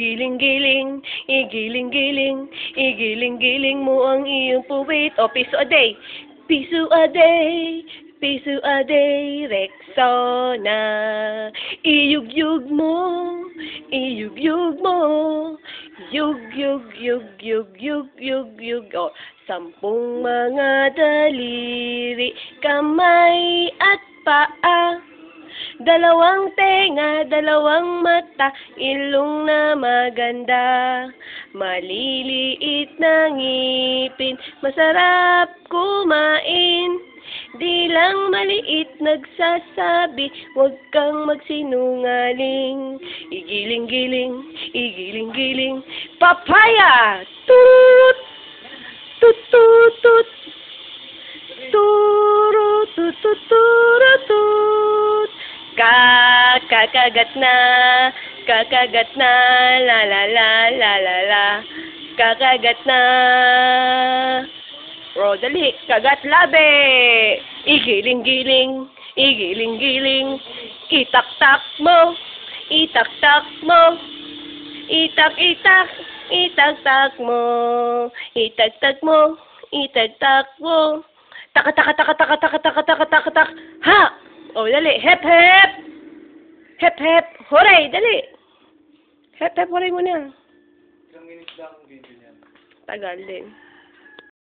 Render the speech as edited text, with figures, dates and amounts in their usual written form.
Igiling-giling, igiling-giling, igiling-giling mo ang iyong puwit. O, piso a day. Piso a day, piso a day, Rexona. Iyug-yug mo, iyug-yug mo. Yug, yug, yug, yug, yug, yug, yug. O, 10 mga daliri, kamay at paa. 2 tenga, 2 mata, ilong na maganda. Maliliit na ngipin, masarap kumain. Di lang maliit nagsasabi, huwag kang magsinungaling. Igiling-giling, igiling-giling, papaya! Tut! Tut, tut, tut. Turo, tut, tut, turo, tut. Kakagat na, la la la la la la. Kakagat na. O, dali, kagat labi. Igiling-giling, igiling-giling. Itak-tak mo, itak-tak mo. Itak-itak, itak-tak mo. Itak-tak mo, itak-tak mo. Tak-tak-tak-tak-tak-tak-tak-tak-tak. Ha! O, dali. Hep, hep. Hep, hep. Horay, dali. Hep, hep, horay mo na. Ilang minutes lang ang video niyan? Tagal din.